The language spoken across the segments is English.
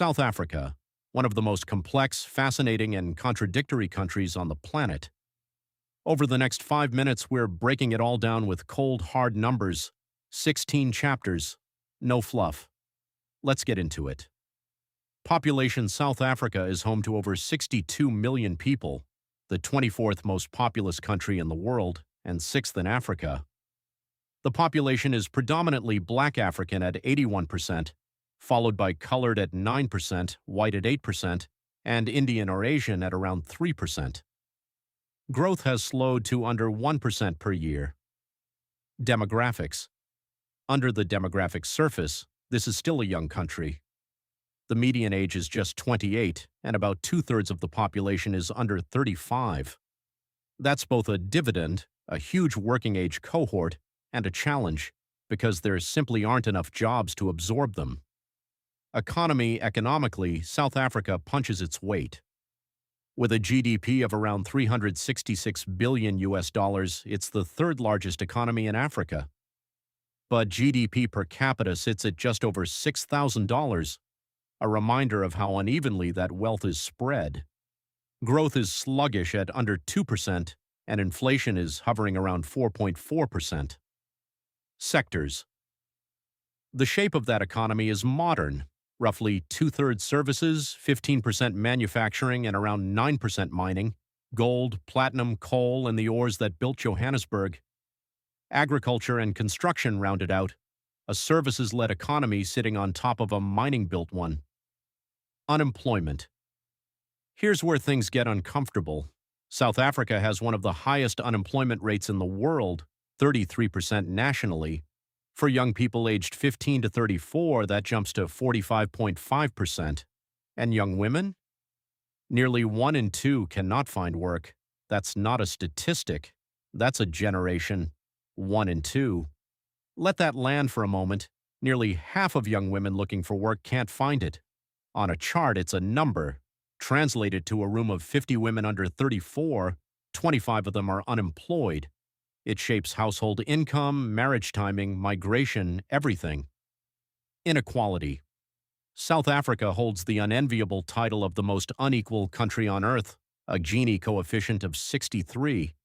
South Africa, one of the most complex, fascinating, and contradictory countries on the planet. Over the next 5 minutes, we're breaking it all down with cold, hard numbers, 16 chapters, no fluff. Let's get into it. Population: South Africa is home to over 62 million people, the 24th most populous country in the world, and sixth in Africa. The population is predominantly Black African at 81%, followed by colored at 9%, white at 8%, and Indian or Asian at around 3%. Growth has slowed to under 1% per year. Demographics. Under the demographic surface, this is still a young country. The median age is just 28, and about two-thirds of the population is under 35. That's both a dividend, a huge working age cohort, and a challenge, because there simply aren't enough jobs to absorb them. Economically, South Africa punches its weight. With a GDP of around 366 billion US dollars, it's the third largest economy in Africa. But GDP per capita sits at just over $6,000, a reminder of how unevenly that wealth is spread. Growth is sluggish at under 2%, and inflation is hovering around 4.4%. Sectors. The shape of that economy is modern, roughly two-thirds services, 15% manufacturing, and around 9% mining, gold, platinum, coal, and the ores that built Johannesburg. Agriculture and construction rounded out, a services-led economy sitting on top of a mining-built one. Unemployment. Here's where things get uncomfortable. South Africa has one of the highest unemployment rates in the world, 33% nationally. For young people aged 15 to 34, that jumps to 45.5%. And young women? Nearly 1 in 2 cannot find work. That's not a statistic. That's a generation. 1 in 2. Let that land for a moment. Nearly half of young women looking for work can't find it. On a chart, it's a number. Translated to a room of 50 women under 34, 25 of them are unemployed. It shapes household income, marriage timing, migration, everything. Inequality. South Africa holds the unenviable title of the most unequal country on earth, a Gini coefficient of 63.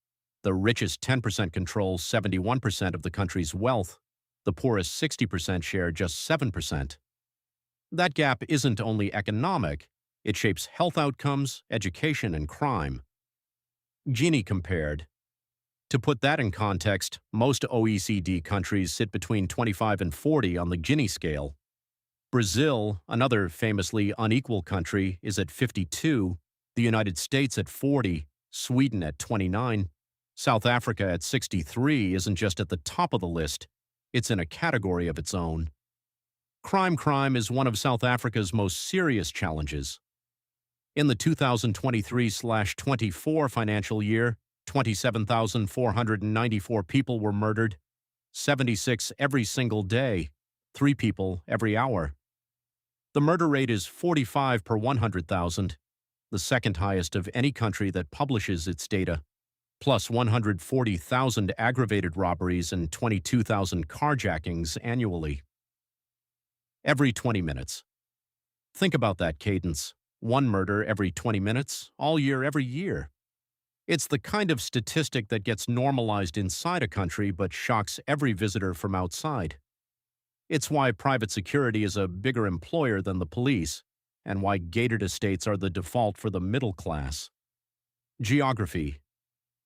The richest 10% control 71% of the country's wealth. The poorest 60% share just 7%. That gap isn't only economic, it shapes health outcomes, education, and crime. Gini compared. To put that in context, most OECD countries sit between 25 and 40 on the Gini scale. Brazil, another famously unequal country, is at 52, the United States at 40, Sweden at 29. South Africa at 63 isn't just at the top of the list, it's in a category of its own. Crime is one of South Africa's most serious challenges. In the 2023/24 financial year, 27,494 people were murdered, 76 every single day, 3 people every hour. The murder rate is 45 per 100,000, the second highest of any country that publishes its data, plus 140,000 aggravated robberies and 22,000 carjackings annually. Every 20 minutes. Think about that cadence. 1 murder every 20 minutes, all year, every year. It's the kind of statistic that gets normalized inside a country but shocks every visitor from outside. It's why private security is a bigger employer than the police, and why gated estates are the default for the middle class. Geography.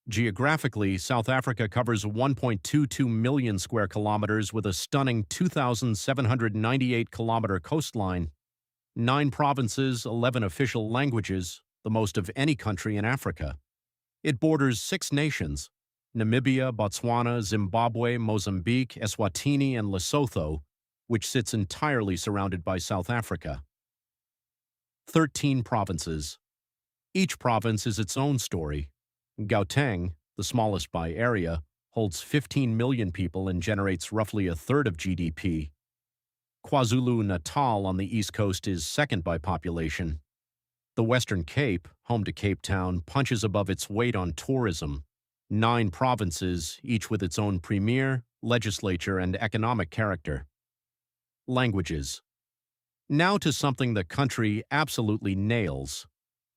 Geographically, South Africa covers 1.22 million square kilometers with a stunning 2,798-kilometer coastline, 9 provinces, 11 official languages, the most of any country in Africa. It borders 6 nations: Namibia, Botswana, Zimbabwe, Mozambique, Eswatini, and Lesotho, which sits entirely surrounded by South Africa. 13 provinces. Each province is its own story. Gauteng, the smallest by area, holds 15 million people and generates roughly a third of GDP. KwaZulu-Natal on the East Coast is second by population. The Western Cape, home to Cape Town, punches above its weight on tourism. 9 provinces, each with its own premier, legislature, and economic character. Languages. Now to something the country absolutely nails: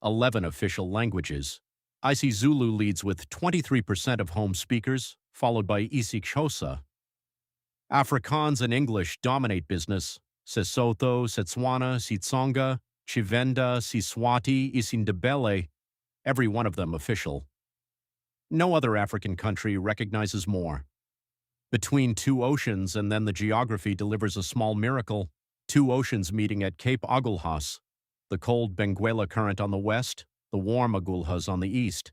11 official languages. isiZulu leads with 23% of home speakers, followed by isiXhosa. Afrikaans and English dominate business: Sesotho, Setswana, Sitsonga, Chivenda, Siswati, Isindebele, every one of them official. No other African country recognizes more. Between two oceans, and then the geography delivers a small miracle: two oceans meeting at Cape Agulhas, the cold Benguela Current on the west, the warm Agulhas on the east.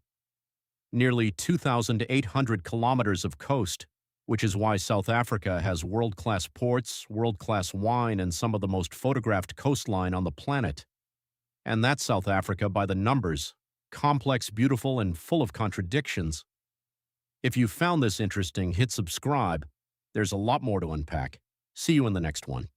Nearly 2,800 kilometers of coast, which is why South Africa has world-class ports, world-class wine, and some of the most photographed coastline on the planet. And that's South Africa by the numbers: complex, beautiful, and full of contradictions. If you found this interesting, hit subscribe. There's a lot more to unpack. See you in the next one.